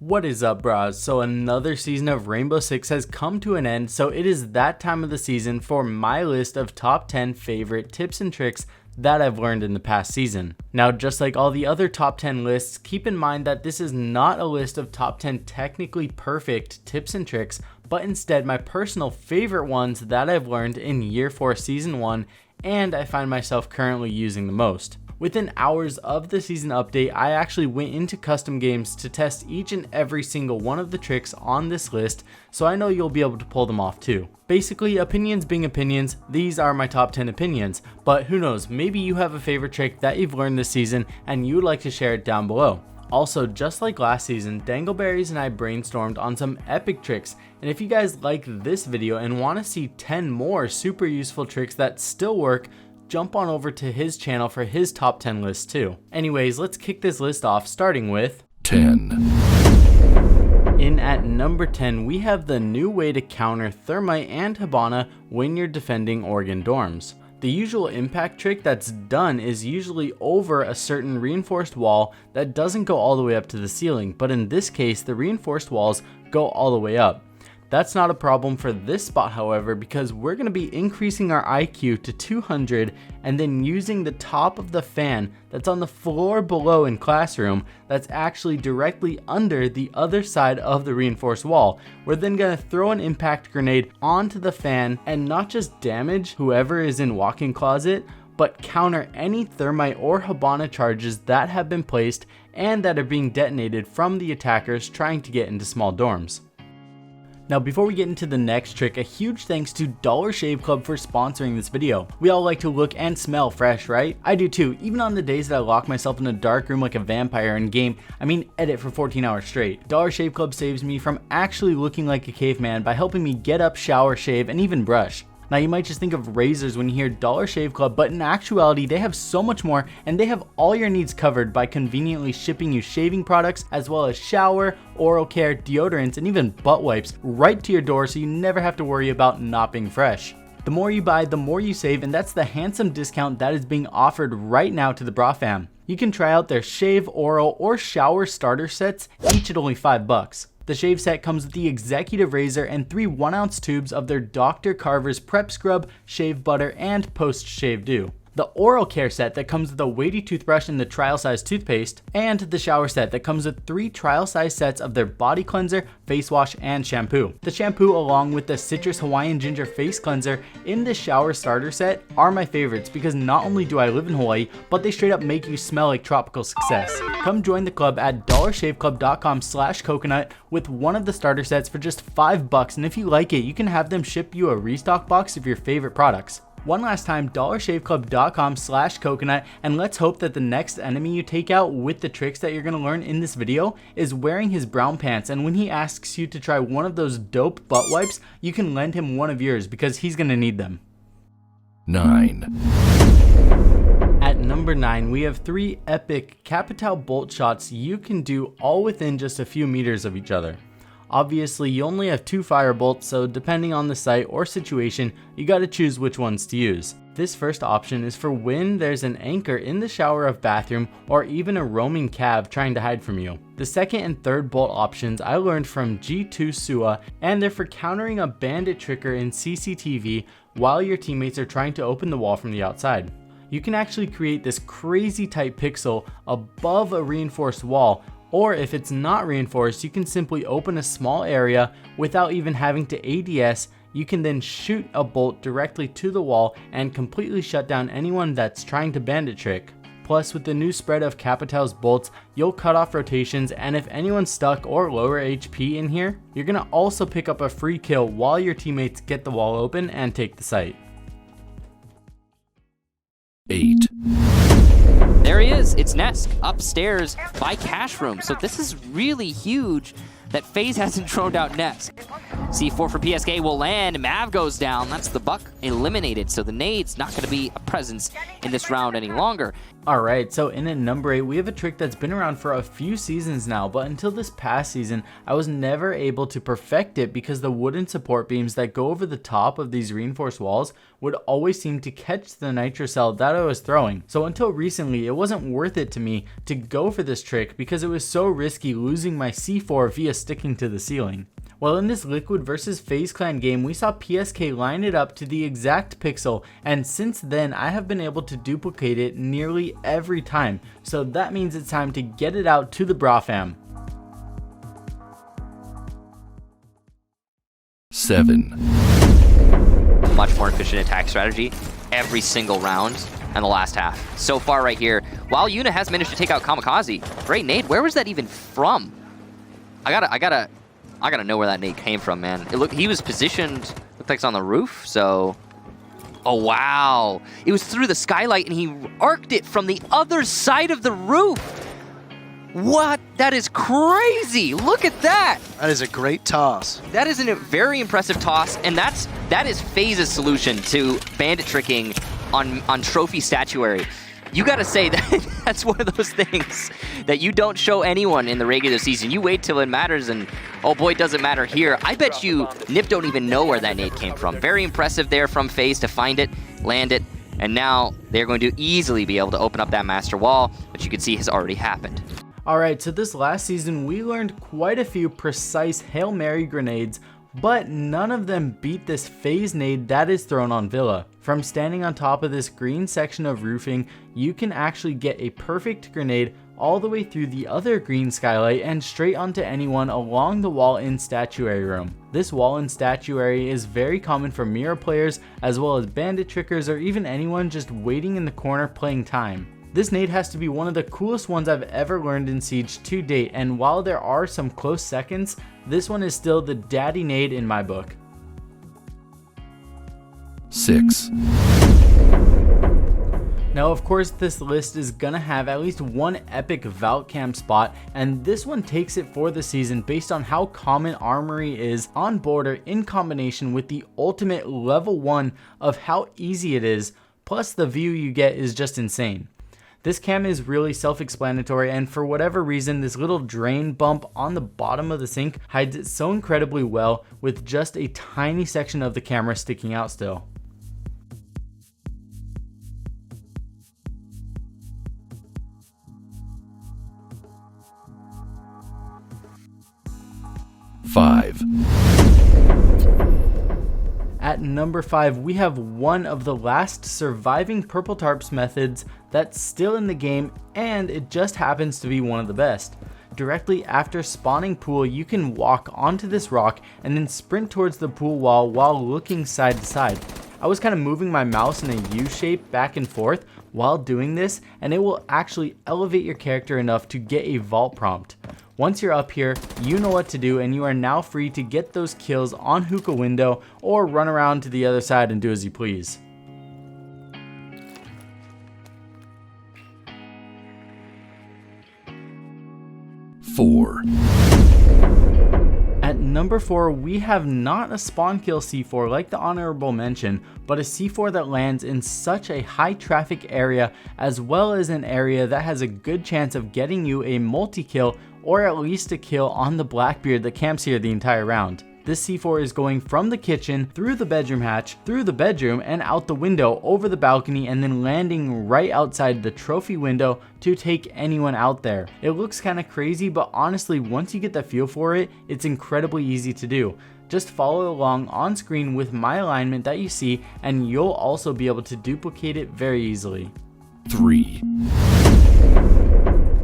What is up, bros? So another season of Rainbow Six has come to an end, so it is that time of the season for my list of top 10 favorite tips and tricks that I've learned in the past season. Now, just like all the other top 10 lists, keep in mind that this is not a list of top 10 technically perfect tips and tricks, but instead my personal favorite ones that I've learned in year 4 season 1 and I find myself currently using the most. Within hours of the season update, I actually went into custom games to test each and every single one of the tricks on this list, so I know you'll be able to pull them off too. Basically, opinions being opinions, these are my top 10 opinions, but who knows, maybe you have a favorite trick that you've learned this season and you'd like to share it down below. Also, just like last season, Dangleberries and I brainstormed on some epic tricks, and if you guys like this video and want to see 10 more super useful tricks that still work, jump on over to his channel for his top 10 list too. Anyways, let's kick this list off starting with 10. In at number 10, we have the new way to counter Thermite and Habana when you're defending Oregon dorms. The usual impact trick that's done is usually over a certain reinforced wall that doesn't go all the way up to the ceiling, but in this case, the reinforced walls go all the way up. That's not a problem for this spot, however, because we're going to be increasing our IQ to 200 and then using the top of the fan that's on the floor below in classroom that's actually directly under the other side of the reinforced wall. We're then going to throw an impact grenade onto the fan and not just damage whoever is in walk-in closet, but counter any Thermite or Habana charges that have been placed and that are being detonated from the attackers trying to get into small dorms. Now, before we get into the next trick, a huge thanks to Dollar Shave Club for sponsoring this video. We all like to look and smell fresh, right? I do too, even on the days that I lock myself in a dark room like a vampire in game, edit for 14 hours straight. Dollar Shave Club saves me from actually looking like a caveman by helping me get up, shower, shave, and even brush. Now, you might just think of razors when you hear Dollar Shave Club, but in actuality, they have so much more, and they have all your needs covered by conveniently shipping you shaving products, as well as shower, oral care, deodorants, and even butt wipes right to your door, so you never have to worry about not being fresh. The more you buy, the more you save, and that's the handsome discount that is being offered right now to the Bra Fam. You can try out their shave, oral, or shower starter sets, each at only $5. The shave set comes with the executive razor and 3 1-ounce tubes of their Dr. Carver's prep scrub, shave butter, and post-shave dew. The oral care set that comes with a weighty toothbrush and the trial size toothpaste, and the shower set that comes with 3 trial size sets of their body cleanser, face wash, and shampoo. The shampoo along with the citrus Hawaiian ginger face cleanser in the shower starter set are my favorites because not only do I live in Hawaii, but they straight up make you smell like tropical success. Come join the club at dollarshaveclub.com/coconut with one of the starter sets for just $5, and if you like it, you can have them ship you a restock box of your favorite products. One last time, dollarshaveclub.com/coconut, and let's hope that the next enemy you take out with the tricks that you're going to learn in this video is wearing his brown pants, and when he asks you to try one of those dope butt wipes, you can lend him one of yours because he's going to need them. 9. At number 9, we have 3 epic Capital bolt shots you can do all within just a few meters of each other. Obviously, you only have 2 fire bolts, so depending on the site or situation, you gotta choose which ones to use. This first option is for when there's an anchor in the shower or bathroom, or even a roaming cav trying to hide from you. The second and third bolt options I learned from G2 Sua, and they're for countering a bandit tricker in CCTV while your teammates are trying to open the wall from the outside. You can actually create this crazy tight pixel above a reinforced wall, or if it's not reinforced, you can simply open a small area without even having to ADS. You can then shoot a bolt directly to the wall and completely shut down anyone that's trying to bandit trick. Plus, with the new spread of Capital's bolts, you'll cut off rotations, and if anyone's stuck or lower HP in here, you're gonna also pick up a free kill while your teammates get the wall open and take the site. 8. There he is, it's Nesk, upstairs by cash room. So this is really huge that FaZe hasn't thrown out nets. C4 for PSK will land, Mav goes down, that's the buck eliminated, so the nade's not going to be a presence in this round any longer. Alright, so in at number 8, we have a trick that's been around for a few seasons now, but until this past season, I was never able to perfect it because the wooden support beams that go over the top of these reinforced walls would always seem to catch the nitrocell that I was throwing. So until recently, it wasn't worth it to me to go for this trick because it was so risky losing my C4 via sticking to the ceiling. Well, in this Liquid versus FaZe Clan game, we saw PSK line it up to the exact pixel, and since then I have been able to duplicate it nearly every time, so that means it's time to get it out to the Bra fam. 7, Much more efficient attack strategy every single round and the last half. So far right here, while Yuna has managed to take out Kamikaze, great nade, where was that even from? I gotta know where that nade came from, man. He was positioned, looked like it's on the roof, so... Oh, wow. It was through the skylight and he arced it from the other side of the roof. What? That is crazy. Look at that. That is a great toss. That is a very impressive toss, and that is FaZe's solution to bandit tricking on trophy statuary. You gotta say that that's one of those things that you don't show anyone in the regular season. You wait till it matters, and oh boy, does it matter here. I bet you Nip don't even know where that nade came from. Very impressive there from FaZe to find it, land it, and now they're going to easily be able to open up that master wall, which you can see has already happened. Alright, so this last season we learned quite a few precise Hail Mary grenades, but none of them beat this FaZe nade that is thrown on Villa. From standing on top of this green section of roofing, you can actually get a perfect grenade all the way through the other green skylight and straight onto anyone along the wall in statuary room. This wall in statuary is very common for mirror players as well as bandit trickers or even anyone just waiting in the corner playing time. This nade has to be one of the coolest ones I've ever learned in Siege to date, and while there are some close seconds, this one is still the daddy nade in my book. 6, Now of course this list is gonna have at least one epic vault cam spot, and this one takes it for the season based on how common Armory is on border in combination with the ultimate level 1 of how easy it is, plus the view you get is just insane. This cam is really self-explanatory, and for whatever reason this little drain bump on the bottom of the sink hides it so incredibly well with just a tiny section of the camera sticking out still. Five, At number 5, we have one of the last surviving purple tarps methods that's still in the game, and it just happens to be one of the best. Directly after spawning pool, you can walk onto this rock and then sprint towards the pool wall while looking side to side. I was kind of moving my mouse in a U shape back and forth while doing this, and it will actually elevate your character enough to get a vault prompt. Once you're up here, you know what to do, and you are now free to get those kills on hookah window or run around to the other side and do as you please. four, At number 4, we have not a spawn kill C4 like the honorable mention, but a C4 that lands in such a high traffic area, as well as an area that has a good chance of getting you a multi-kill or at least a kill on the Blackbeard that camps here the entire round. This C4 is going from the kitchen, through the bedroom hatch, through the bedroom, and out the window, over the balcony, and then landing right outside the trophy window to take anyone out there. It looks kind of crazy, but honestly, once you get the feel for it, it's incredibly easy to do. Just follow along on screen with my alignment that you see, and you'll also be able to duplicate it very easily. 3,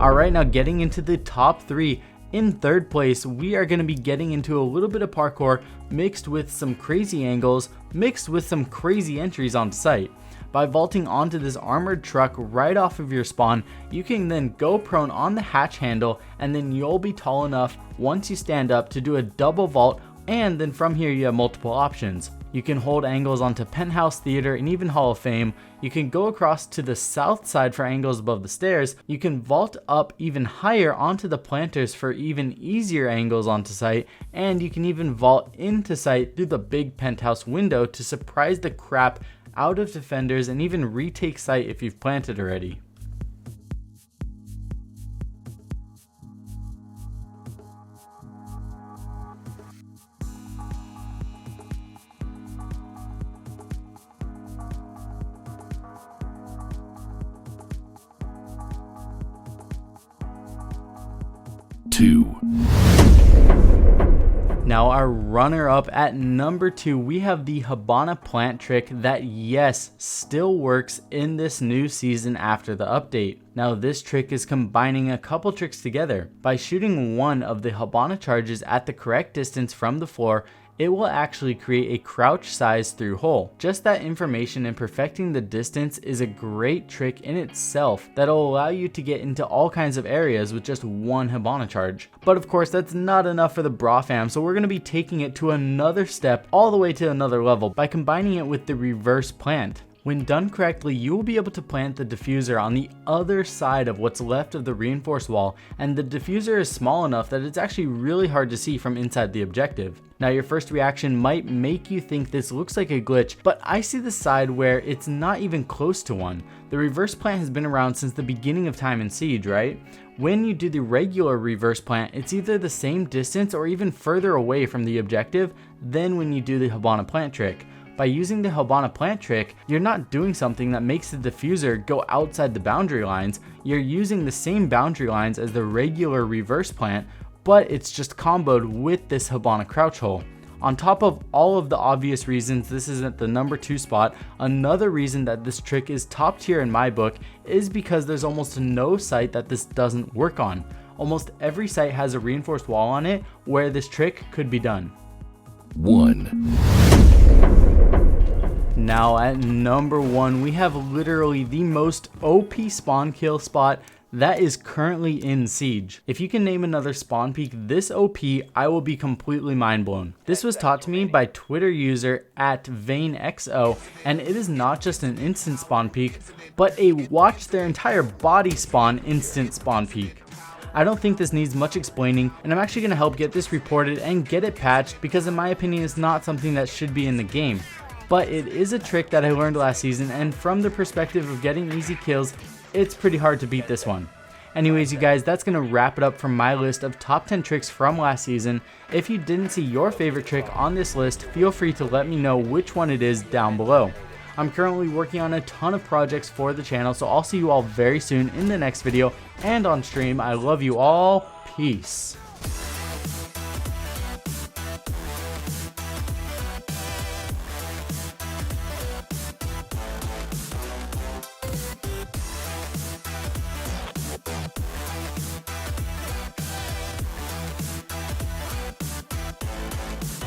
Alright, now getting into the top 3. In third place, we are going to be getting into a little bit of parkour mixed with some crazy angles, mixed with some crazy entries on site. By vaulting onto this armored truck right off of your spawn, you can then go prone on the hatch handle, and then you'll be tall enough once you stand up to do a double vault, and then from here you have multiple options. You can hold angles onto Penthouse Theater and even Hall of Fame. You can go across to the south side for angles above the stairs. You can vault up even higher onto the planters for even easier angles onto site. And you can even vault into site through the big penthouse window to surprise the crap out of defenders and even retake site if you've planted already. Two. Now our runner-up at number 2, we have the Habana plant trick that, yes, still works in this new season after the update. Now this trick is combining a couple tricks together. By shooting one of the Habana charges at the correct distance from the floor, it will actually create a crouch size through hole. Just that information and perfecting the distance is a great trick in itself that'll allow you to get into all kinds of areas with just one Habana charge. But of course that's not enough for the Bra fam, so we're going to be taking it to another step, all the way to another level, by combining it with the reverse plant. When done correctly, you will be able to plant the diffuser on the other side of what's left of the reinforced wall, and the diffuser is small enough that it's actually really hard to see from inside the objective. Now your first reaction might make you think this looks like a glitch, but I see the side where it's not even close to one. The reverse plant has been around since the beginning of time in Siege, right? When you do the regular reverse plant, it's either the same distance or even further away from the objective than when you do the Habana plant trick. By using the Habana plant trick, you're not doing something that makes the diffuser go outside the boundary lines. You're using the same boundary lines as the regular reverse plant, but it's just comboed with this Habana crouch hole. On top of all of the obvious reasons this is at the number 2 spot, another reason that this trick is top tier in my book is because there's almost no site that this doesn't work on. Almost every site has a reinforced wall on it where this trick could be done. 1. Now at number 1, we have literally the most OP spawn kill spot that is currently in Siege. If you can name another spawn peak this OP, I will be completely mind blown. This was taught to me by Twitter user @VaneXO, and it is not just an instant spawn peak, but a watch their entire body spawn instant spawn peak. I don't think this needs much explaining, and I'm actually going to help get this reported and get it patched because in my opinion it's not something that should be in the game. But it is a trick that I learned last season, and from the perspective of getting easy kills, it's pretty hard to beat this one. Anyways, you guys, that's going to wrap it up from my list of top 10 tricks from last season. If you didn't see your favorite trick on this list, feel free to let me know which one it is down below. I'm currently working on a ton of projects for the channel, so I'll see you all very soon in the next video and on stream. I love you all. Peace.